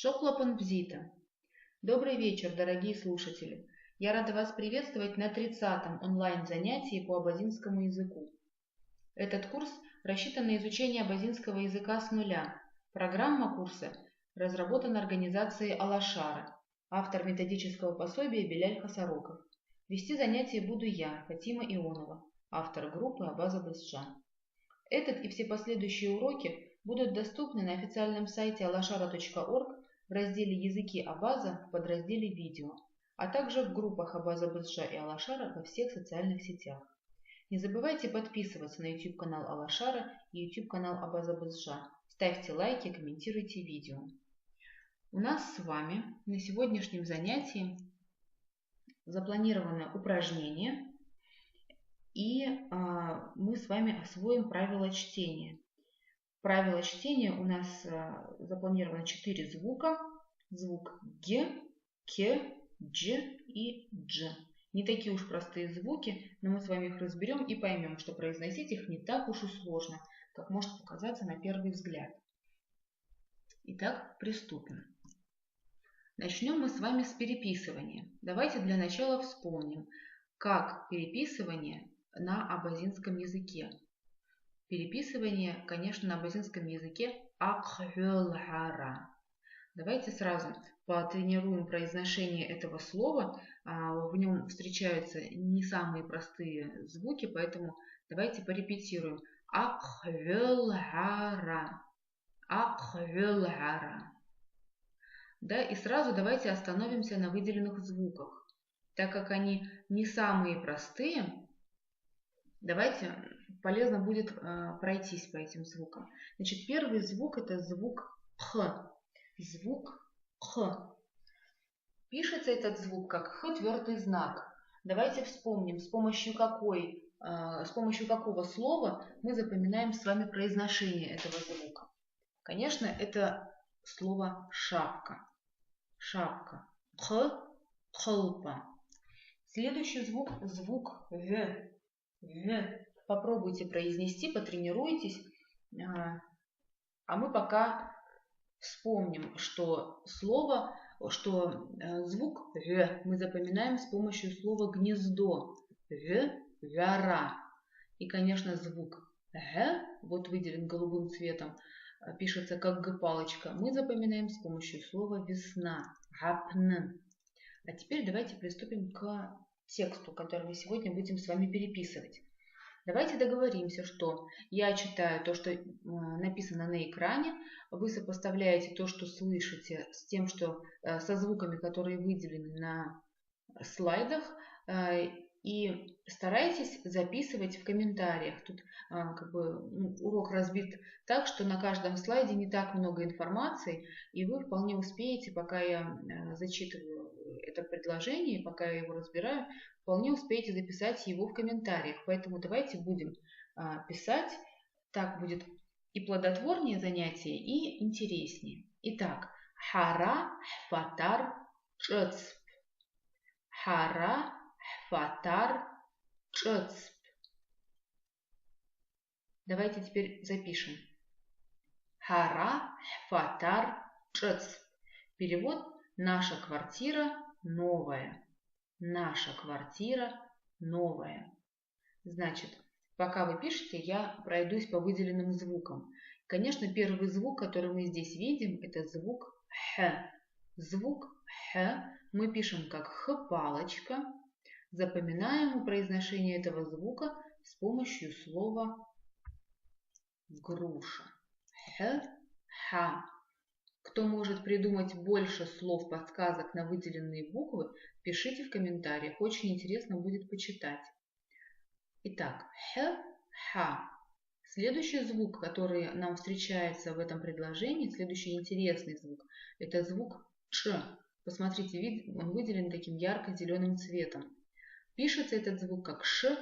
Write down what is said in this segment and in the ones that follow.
Шоклопан Бзита. Добрый вечер, дорогие слушатели. Я рада вас приветствовать на 30-м онлайн-занятии по абазинскому языку. Этот курс рассчитан на изучение абазинского языка с нуля. Программа курса разработана организацией Алашара, автор методического пособия Беляль Хасароков. Вести занятия буду я, Фатима Ионова, автор группы Абаза Бызжа. Этот и все последующие уроки будут доступны на официальном сайте alashara.org в разделе «Языки Абаза» в подразделе «Видео», а также в группах Абаза Бызжа и Алашара во всех социальных сетях. Не забывайте подписываться на YouTube-канал Алашара и YouTube-канал Абаза Бызжа. Ставьте лайки, комментируйте видео. У нас с вами на сегодняшнем занятии запланировано упражнение, и мы с вами освоим правила чтения. Правила чтения у нас запланировано 4 звука. Звук Г, К, Дж и Дж. Не такие уж простые звуки, но мы с вами их разберем и поймем, что произносить их не так уж и сложно, как может показаться на первый взгляд. Итак, приступим. Начнем мы с вами с переписывания. Давайте для начала вспомним, как переписывание на абазинском языке. Переписывание, конечно, на абазинском языке акхвелхара. Давайте сразу потренируем произношение этого слова. В нем встречаются не самые простые звуки, поэтому давайте порепетируем. Акхвелхара. Акхвелхара. Да, и сразу давайте остановимся на выделенных звуках. Так как они не самые простые, давайте полезно будет пройтись по этим звукам. Значит, первый звук это звук Х. Звук Х. Пишется этот звук как Х твердый знак. Давайте вспомним, с помощью какого слова мы запоминаем с вами произношение этого звука. Конечно, это слово шапка. Шапка. Х, хлпа. Следующий звук В. В. Попробуйте произнести, потренируйтесь. А мы пока вспомним, что звук В мы запоминаем с помощью слова гнездо. В, вяра. И, конечно, звук Г, вот выделен голубым цветом, пишется как Г-палочка, мы запоминаем с помощью слова весна. Гапн. А теперь давайте приступим к тексту, который мы сегодня будем с вами переписывать. Давайте договоримся, что я читаю то, что написано на экране, вы сопоставляете то, что слышите, с тем, что со звуками, которые выделены на слайдах, и старайтесь записывать в комментариях. Тут урок разбит так, что на каждом слайде не так много информации, и вы вполне успеете, пока я зачитываю это предложение, пока я его разбираю, вполне успеете записать его в комментариях. Поэтому давайте будем писать, так будет и плодотворнее занятие, и интереснее. Итак, хара, хфатар, чцп. Хара, хфатар, чцп. Давайте теперь запишем. Хара, хфатар, чцп. Перевод: наша квартира новая. Наша квартира новая. Значит, пока вы пишете, я пройдусь по выделенным звукам. Конечно, первый звук, который мы здесь видим, это звук Х. Звук Х мы пишем как Х-палочка. Запоминаем произношение этого звука с помощью слова груша. Х-ха. Кто может придумать больше слов, подсказок на выделенные буквы, пишите в комментариях. Очень интересно будет почитать. Итак, х-ха. Следующий звук, который нам встречается в этом предложении, следующий интересный звук, это звук ч. Посмотрите, он выделен таким ярко-зеленым цветом. Пишется этот звук как ш,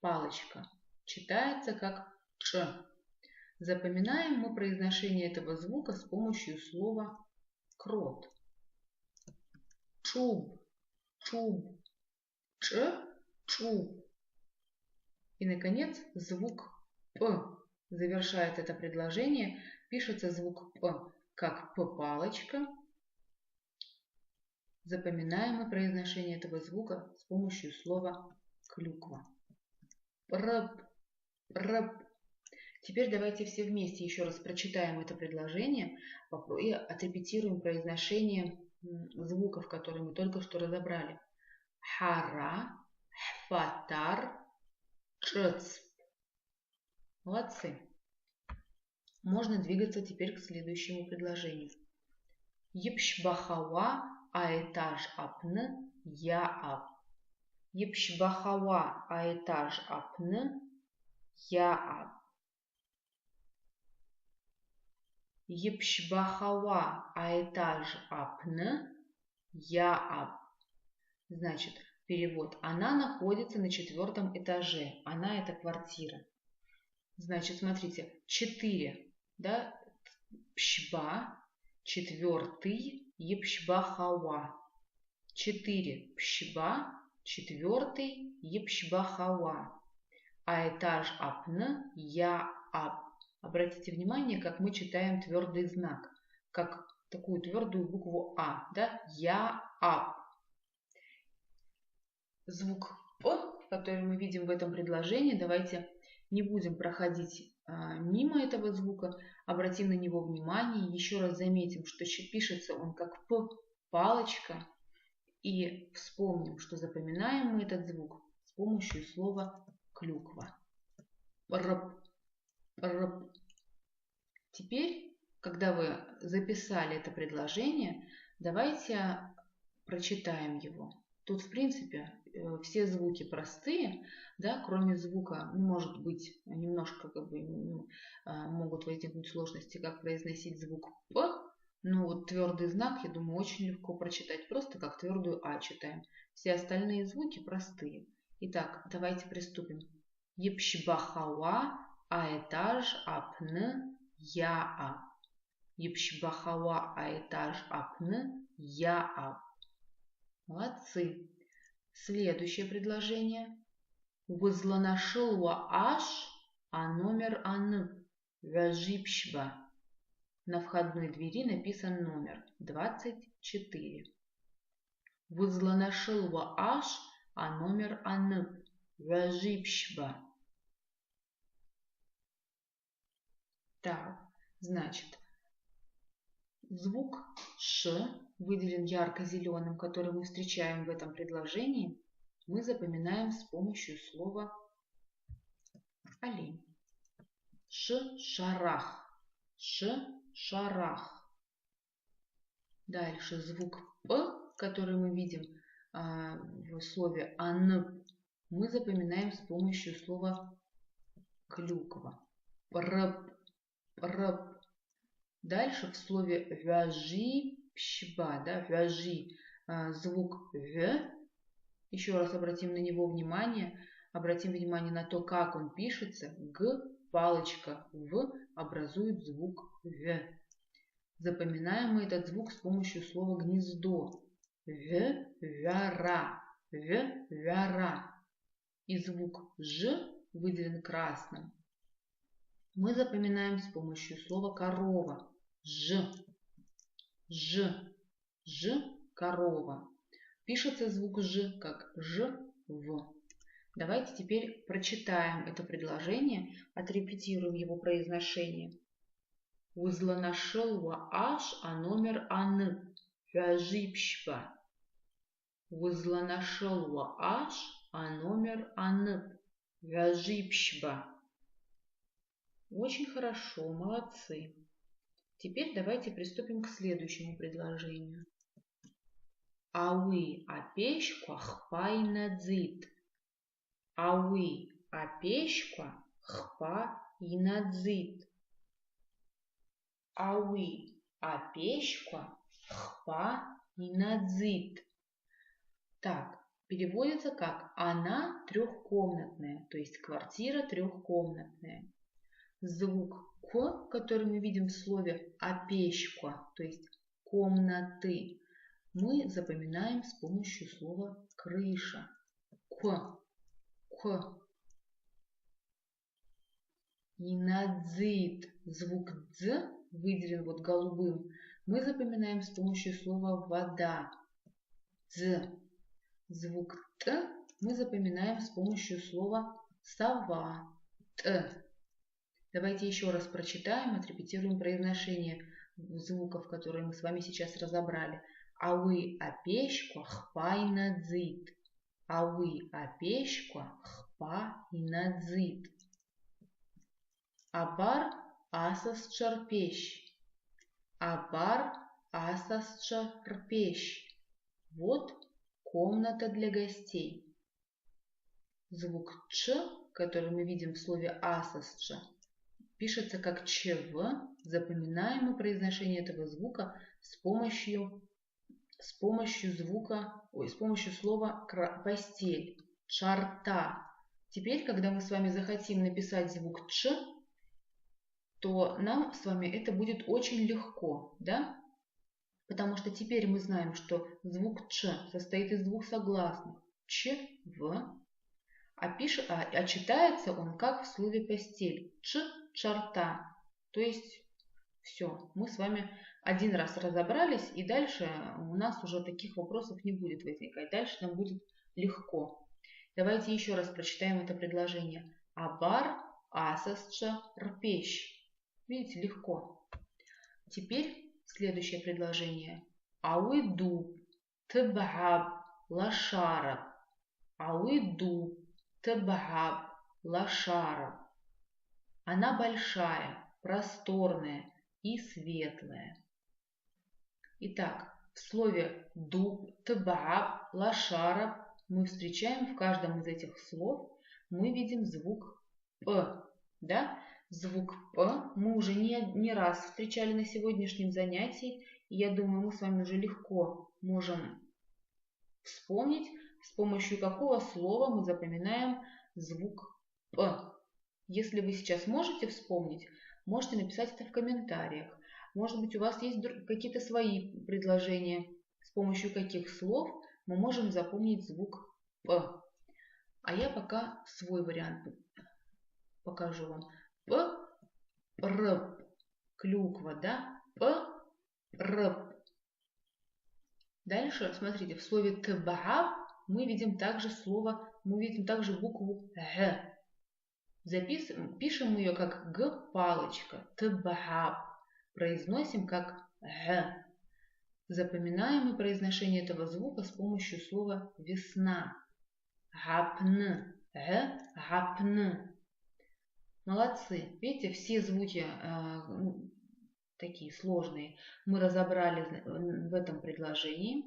палочка. Читается как ч. Запоминаем мы произношение этого звука с помощью слова крот. Чуб, чуб, ч, чуб. И, наконец, звук П завершает это предложение. Пишется звук П как П-палочка. Запоминаем мы произношение этого звука с помощью слова клюква. Рп, рп. Теперь давайте все вместе еще раз прочитаем это предложение и отрепетируем произношение звуков, которые мы только что разобрали. Хара, хфатар, чцп. Молодцы. Можно двигаться теперь к следующему предложению. Епшбахава аэтаж апны яап. Епшбахава аэтаж апны яап. Епшбахава аэтаж апны яап. Значит, перевод. Она находится на 4-м этаже. Она это квартира. Значит, смотрите, 4, да, пшба, 4-й, епшбахава. 4 пшба, 4-й, епшбахава. А этаж апны, я ап. Обратите внимание, как мы читаем твердый знак, как такую твердую букву А, да, я ап. Звук П, который мы видим в этом предложении, давайте не будем проходить мимо этого звука, обратим на него внимание, еще раз заметим, что пишется он как П, палочка, и вспомним, что запоминаем мы этот звук с помощью слова клюква. Рп, рп. Теперь, когда вы записали это предложение, давайте прочитаем его. Тут, в принципе, все звуки простые, да, кроме звука, может быть, немножко могут возникнуть сложности, как произносить звук П, но вот твердый знак, я думаю, очень легко прочитать, просто как твердую А читаем. Все остальные звуки простые. Итак, давайте приступим. Епшбахава аэтаж апны яап. Епшбахава аэтаж апны яап. Молодцы. Следующее предложение. Возланашилва аш, а номер ан. Вяжипшба. На входной двери написан номер 24. Возланашилва аш, а номер ан. Вяжипшба. Так, значит, звук Ш выделен ярко-зеленым, который мы встречаем в этом предложении, мы запоминаем с помощью слова олень. Ш-шарах. Ш-шарах. Дальше звук П, который мы видим в слове ан, мы запоминаем с помощью слова клюква. Прп, прп. Дальше в слове вяжи, пшба, да, вяжи, звук В. Еще раз обратим на него внимание. Обратим внимание на то, как он пишется. Г, палочка, В образует звук В. Запоминаем мы этот звук с помощью слова гнездо. В, вяра, В, вяра. И звук Ж выделен красным. Мы запоминаем с помощью слова корова. Ж, ж, ж, корова. Пишется звук Ж как Ж, В. Давайте теперь прочитаем это предложение, отрепетируем его произношение. Возланашилва аш, а номер ан. Вяжипшба. Возланашилва аш, а номер ан. Вяжипшба. Очень хорошо, молодцы. Теперь давайте приступим к следующему предложению. Ауи апешква хпа инадзит. Ауи апешква хпа инадзит. Ауи апешква хпа инадзит. Так, переводится как «она трехкомнатная», то есть квартира трехкомнатная. Звук «к», который мы видим в слове «опечка», то есть «комнаты», мы запоминаем с помощью слова «крыша». К, к. Инадзит. Звук «дз» выделен вот голубым. Мы запоминаем с помощью слова «вода». З. Звук Т мы запоминаем с помощью слова сова. Т. Давайте еще раз прочитаем, отрепетируем произношение звуков, которые мы с вами сейчас разобрали. Ауи апешква хпа и надзит. Ауи апешква хпа и надзит. Абар асас чарпещ. Абар асас чарпещ. Вот комната для гостей. Звук Ч, который мы видим в слове асасча, пишется как ЧВ. Запоминаем мы произношение этого звука с помощью слова постель, чарта. Теперь, когда мы с вами захотим написать звук Ч, то нам с вами это будет очень легко, да? Потому что теперь мы знаем, что звук Ч состоит из двух согласных Ч, В, а читается он как в слове постель. Ч, чарта. То есть все, мы с вами один раз разобрались, и дальше у нас уже таких вопросов не будет возникать. Дальше нам будет легко. Давайте еще раз прочитаем это предложение. Абар асасча рпещ. Видите, легко. Теперь следующее предложение. Ауиду тбхаб лашараб. Ауиду тбхаб лашараб. Она большая, просторная и светлая. Итак, в слове дуб, тбхаб, лашараб мы встречаем в каждом из этих слов, мы видим звук П. Да? Звук П мы уже не раз встречали на сегодняшнем занятии. И я думаю, мы с вами уже легко можем вспомнить, с помощью какого слова мы запоминаем звук П. Если вы сейчас можете вспомнить, можете написать это в комментариях. Может быть, у вас есть какие-то свои предложения, с помощью каких слов мы можем запомнить звук П. А я пока свой вариант покажу вам. П, р, клюква, да? П, р. Дальше, смотрите, в слове тбхаб мы видим также букву Г. Пишем ее как Г палочка, тбхаб. Произносим как Г. Запоминаем мы произношение этого звука с помощью слова весна. Гапн, Г, гапн. Молодцы. Видите, все звуки такие сложные мы разобрали в этом предложении.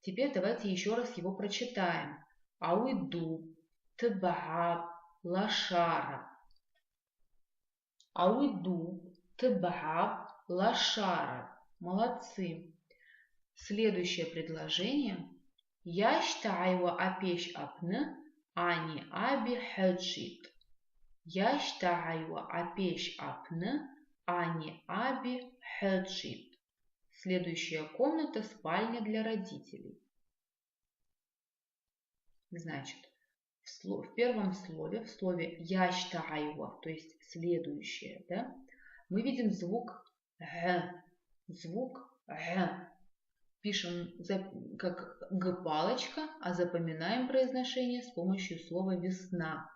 Теперь давайте еще раз его прочитаем. Ауиду, тбхаб, лашара. Ауиду, тбхаб, лашара. Молодцы. Следующее предложение. Яштайва апеш апны, ани аби хэджит. Яштайва апеш апны, ани аби хэджит. Следующая комната – спальня для родителей. Значит, в первом слове, в слове яштайва, то есть следующее, да, мы видим звук Г. Звук Г. Пишем как Г-палочка, а запоминаем произношение с помощью слова весна.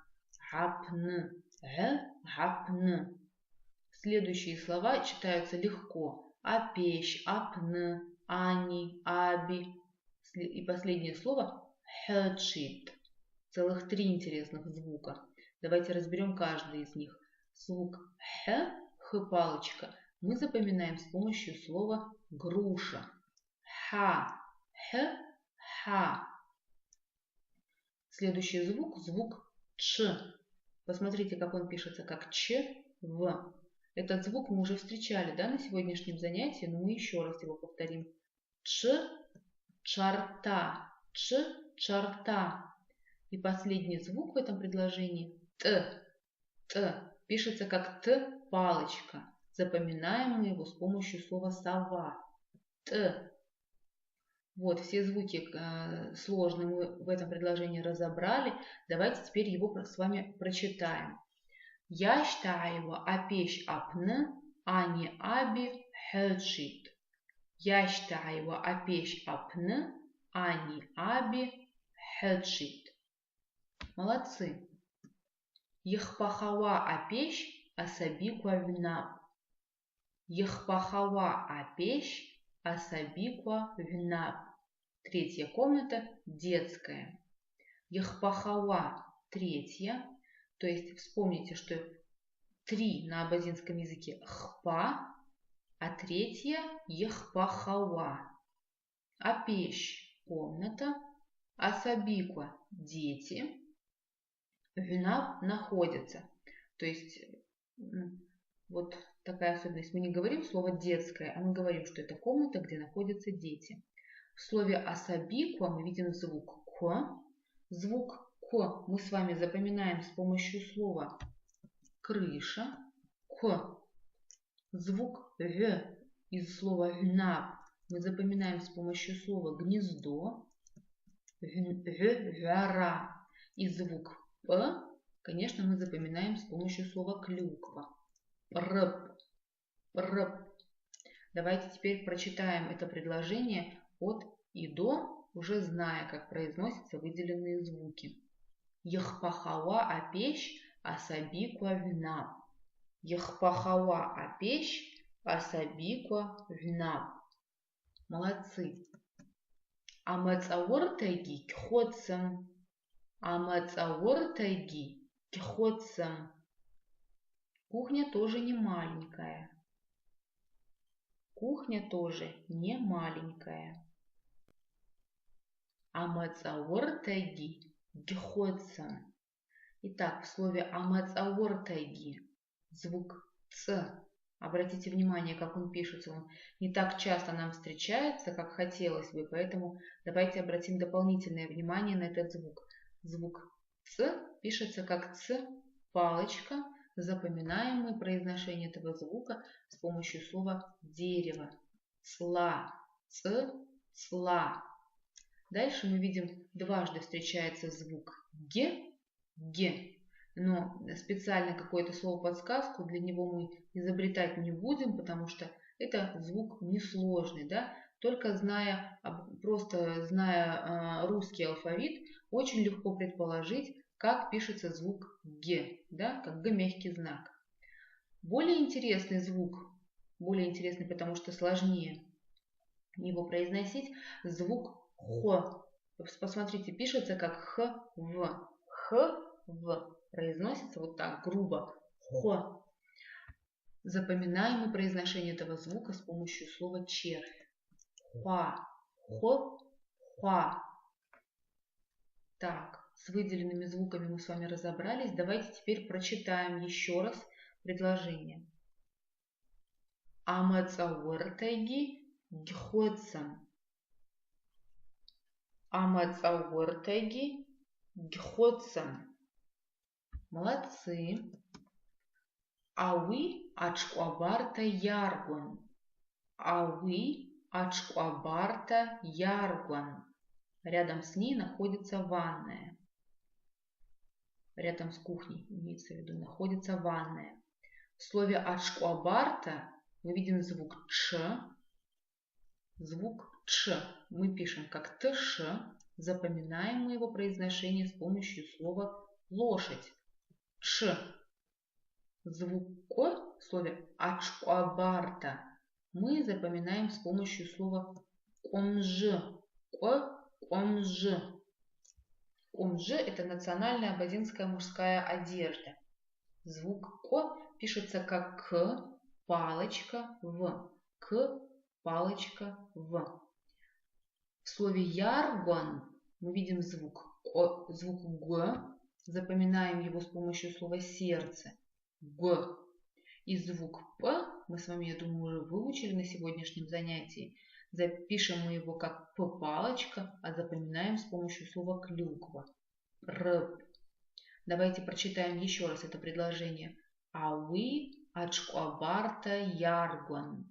Гапн. Г, гапн. Следующие слова читаются легко. Апещ, апн, ани, аби. И последнее слово хэджит. Целых 3 интересных звука. Давайте разберем каждый из них. Звук х, х-палочка, мы запоминаем с помощью слова груша. Ха, х, ха. Следующий звук ч. Посмотрите, как он пишется, как ч, в. Этот звук мы уже встречали, да, на сегодняшнем занятии, но мы еще раз его повторим. Ч, чарта, ч, чарта. И последний звук в этом предложении т, т. Пишется как т, палочка. Запоминаем мы его с помощью слова сова. Т. Вот, все звуки сложные мы в этом предложении разобрали. Давайте теперь его с вами прочитаем. Яштайва апеш апны, ани аби хэджит. Яштайва апеш апны, ани, аби, хеджит. Молодцы. Ехпахава апещ, асабиква винап. Ехпахава апещ, асабиква винап. Третья комната детская. Ехпахава третья. То есть вспомните, что 3 на абазинском языке хпа, а третья ехпахава. Апещ комната, асабиква дети, винап находится. То есть вот такая особенность. Мы не говорим слово детская, а мы говорим, что это комната, где находятся дети. В слове асабиква мы видим звук к. Звук к мы с вами запоминаем с помощью слова крыша. К. Звук г из слова гнаб мы запоминаем с помощью слова гнездо. Гара. И звук п, конечно, мы запоминаем с помощью слова клюква. Рп. Рп. Давайте теперь прочитаем это предложение от и до, уже зная, как произносятся выделенные звуки. Ехпахава апещ, асабиква винап. Ехпахава апещ, асабиква винап. Молодцы. Амацаур-тайги кхотсам. Амацаур-тайги кхотсам. Кухня тоже не маленькая. Кухня тоже не маленькая. Амацаур-тайги кхотсам. Итак, в слове амацаур-тайги звук ц. Обратите внимание, как он пишется. Он не так часто нам встречается, как хотелось бы, поэтому давайте обратим дополнительное внимание на этот звук. Звук ц пишется как ц, палочка. Запоминаем мы произношение этого звука с помощью слова дерево. Цла, ц, цла. Дальше мы видим, дважды встречается звук г, г. Но специально какое-то слово-подсказку для него мы изобретать не будем, потому что это звук несложный, да? Только просто зная русский алфавит, очень легко предположить, как пишется звук г, да? Как г мягкий знак. Более интересный звук, более интересный, потому что сложнее его произносить, звук х. Посмотрите, пишется как х, в. Х, в. Произносится вот так, грубо. Х. Запоминаем мы произношение этого звука с помощью слова червь. Ха. Хо. Ха. Так, с выделенными звуками мы с вами разобрались. Давайте теперь прочитаем еще раз предложение. Амацауэр-тайги гхотсам. Амацауэр-тайги гхотсам. Молодцы. Ауи ачкуабарта яргон. Ауи ачкуабарта яргон. Рядом с ней находится ванная. Рядом с кухней, имеется в виду, находится ванная. В слове ачкуабарта мы видим звук ч. Звук ч мы пишем как тш. Запоминаем мы его произношение с помощью слова лошадь. Ч. Звук к в слове ачкуабарта мы запоминаем с помощью слова комж. Комж. Комж – это национальная абазинская мужская одежда. Звук к пишется как к, палочка, в. К, палочка, в. В слове яргон мы видим звук г. Запоминаем его с помощью слова сердце. Г. И звук п мы с вами, я думаю, уже выучили на сегодняшнем занятии. Запишем мы его как п-палочка, а запоминаем с помощью слова клюква. Р. Давайте прочитаем еще раз это предложение. Ауи ачкуабарта яргон.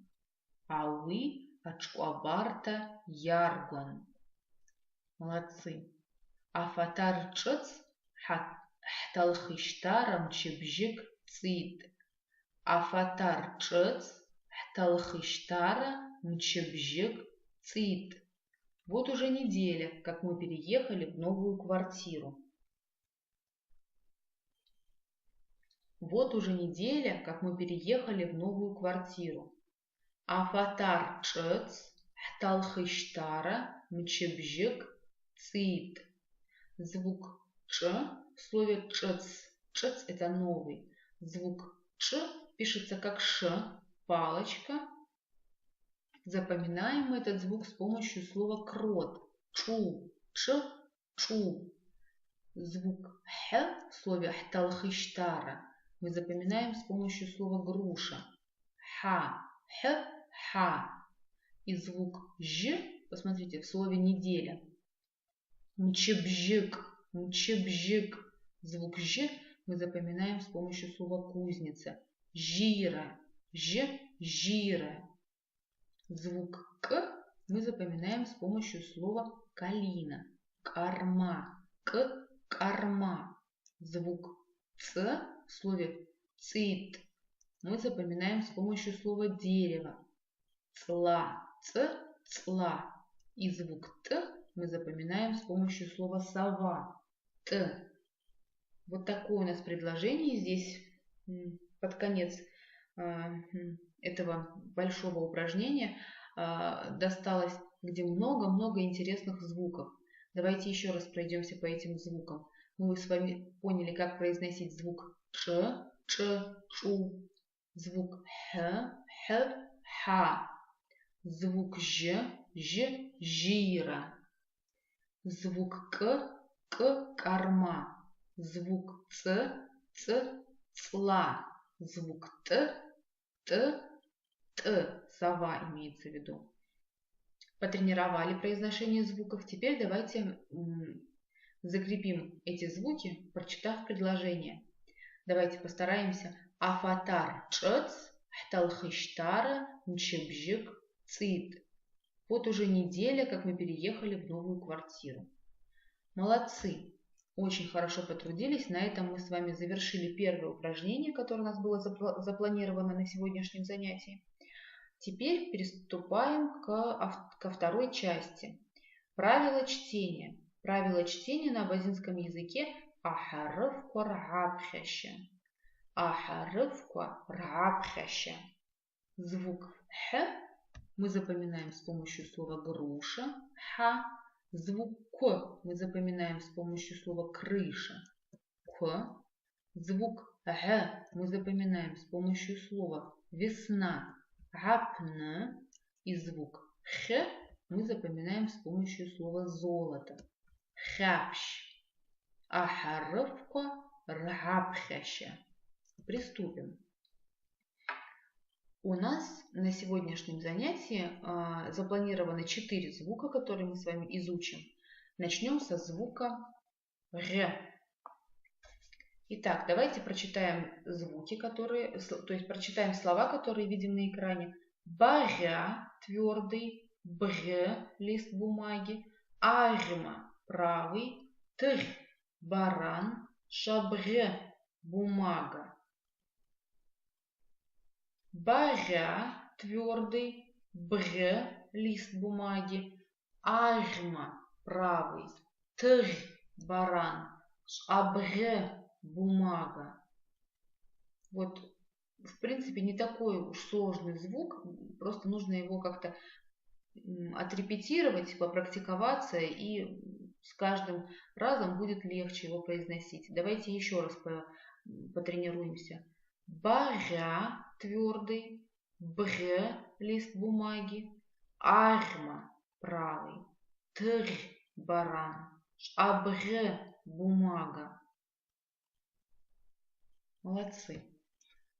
Ауи ачкуабарта яргон. Молодцы. Афатар чц хталхиштарам чебжик цит. Афатар чц хталхиштара мчебжик цит. Вот уже неделя, как мы переехали в новую квартиру. Вот уже неделя, как мы переехали в новую квартиру. Афатар чец, хталхыштара, мчебжик, цит. Звук ч в слове чец. Чец это новый. Звук ч пишется как ш, палочка. Запоминаем мы этот звук с помощью слова крот. Чу, ч, чу. Звук х в слове хталхыштара мы запоминаем с помощью слова груша. Ха, х, ха. И звук ж, посмотрите, в слове неделя. Мчебжик, мчебжик. Звук ж мы запоминаем с помощью слова кузница. Жира, ж, жира. Звук к мы запоминаем с помощью слова калина. Корма, к, корма. Звук ц в слове цит мы запоминаем с помощью слова дерево. Цла, ц, цла. И звук т мы запоминаем с помощью слова сова. Т. Вот такое у нас предложение здесь под конец этого большого упражнения досталось, где много-много интересных звуков. Давайте еще раз пройдемся по этим звукам. Мы с вами поняли, как произносить звук ч, ч, чу, звук х, х, ха, звук ж, ж, жира, звук к, корма, звук ц, цла, звук т, сова имеется в виду. Потренировали произношение звуков. Теперь давайте закрепим эти звуки, прочитав предложение. Давайте постараемся. Афатар чец, хталхыштара, мчебжик, цит. Вот уже неделя, как мы переехали в новую квартиру. Молодцы! Очень хорошо потрудились. На этом мы с вами завершили первое упражнение, которое у нас было запланировано на сегодняшнем занятии. Теперь приступаем ко второй части. Правила чтения. Правила чтения на абазинском языке ахарыфка рабхаща. Ахарыфка рабхаща. Звук х мы запоминаем с помощью слова груша. Ха. Звук к мы запоминаем с помощью слова крыша. К. Звук г мы запоминаем с помощью слова весна. Гапна. И звук х мы запоминаем с помощью слова золото. Хапщ. Ахарыфка рабхаща. Приступим. У нас на сегодняшнем занятии запланировано 4 звука, которые мы с вами изучим. Начнем со звука р. Итак, давайте прочитаем звуки, то есть прочитаем слова, которые видим на экране. Баря, твердый, бр, лист бумаги, арма, правый, тр, баран, шабре, бумага. Баря, твердый, бр, лист бумаги, арма, правый, тр, баран, шабре, бумага. Вот, в принципе, не такой уж сложный звук, просто нужно его как-то отрепетировать, попрактиковаться, и с каждым разом будет легче его произносить. Давайте еще раз потренируемся. Баря, твердый, бр, лист бумаги, арма, правый, тр, баран, шабре, бумага. Молодцы.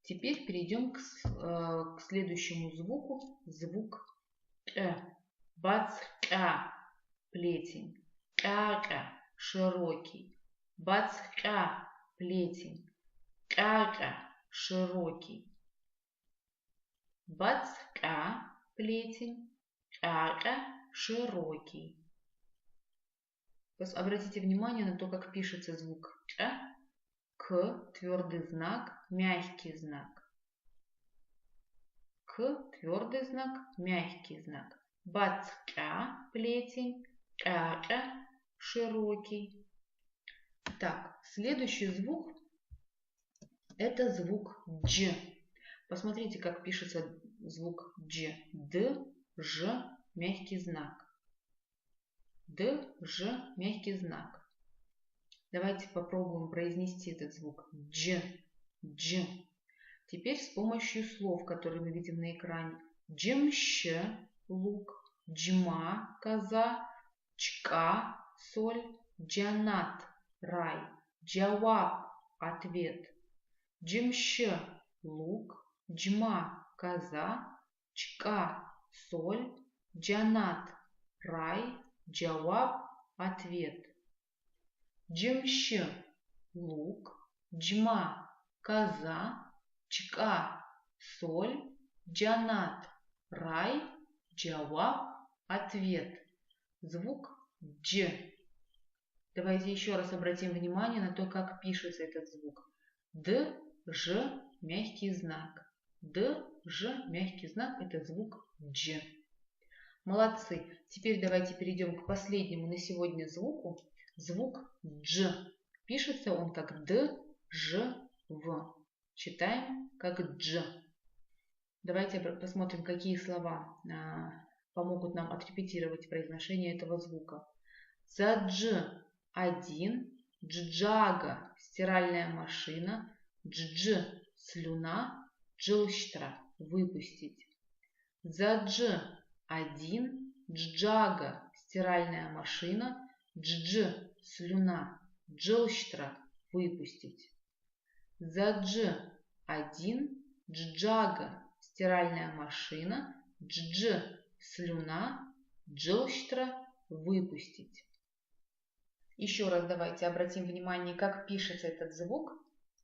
Теперь перейдем к следующему звуку. Звук К. Бацка, плетень. Кака, широкий. Бацка, плетень. Кака, широкий. Бацка, плетень. Кака, широкий. Обратите внимание на то, как пишется звук К. К, твердый знак, мягкий знак. К, твердый знак, мягкий знак. бацкя – плетень, кя – широкий. Так, следующий звук – это звук дж. Посмотрите, как пишется звук дж. Д, ж, мягкий знак. Д, ж, мягкий знак. Давайте попробуем произнести этот звук дж, дж. Теперь с помощью слов, которые мы видим на экране. Джимщ – лук, джма – коза, чка – соль, джанат – рай, джаваб – ответ. Джимщ – лук, джма – коза, чка – соль, джанат – рай, джаваб – ответ. Джимщ – лук, джма – коза, чка – соль, джанат – рай, джаваб – ответ. Звук дж. Давайте еще раз обратим внимание на то, как пишется этот звук. Д, ж, мягкий знак. Д, ж, мягкий знак – это звук дж. Молодцы. Теперь давайте перейдем к последнему на сегодня звуку. Звук дж. Пишется он как д, ж, в. Читаем как дж. Давайте посмотрим, какие слова помогут нам отрепетировать произношение этого звука. За дж – один, джджага – стиральная машина, дждж – слюна, джилштра – выпустить. За дж – один, джджага – стиральная машина, дждж – слюна, джилштра – выпустить. За дж – один, джджага – стиральная машина, дждж – слюна, джилштра – выпустить. Еще раз давайте обратим внимание, как пишется этот звук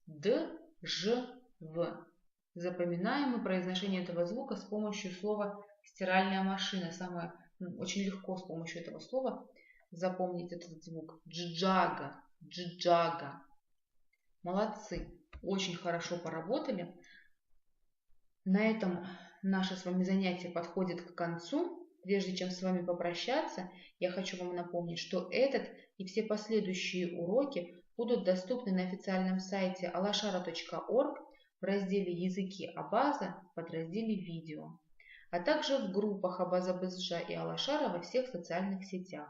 д, ж, в. Запоминаем мы произношение этого звука с помощью слова стиральная машина. Очень легко с помощью этого слова запомнить этот звук. Джджага, джджага. Молодцы, очень хорошо поработали. На этом наше с вами занятие подходит к концу. Прежде чем с вами попрощаться, я хочу вам напомнить, что этот и все последующие уроки будут доступны на официальном сайте alashara.org в разделе «Языки Абаза» в подразделе «Видео», а также в группах Абаза БСЖ и Алашара во всех социальных сетях.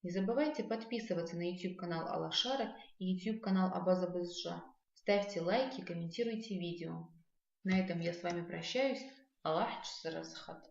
Не забывайте подписываться на YouTube-канал Алашара и YouTube-канал Абаза БСЖ. Ставьте лайки, комментируйте видео. На этом я с вами прощаюсь. Аллах Чсарасхат.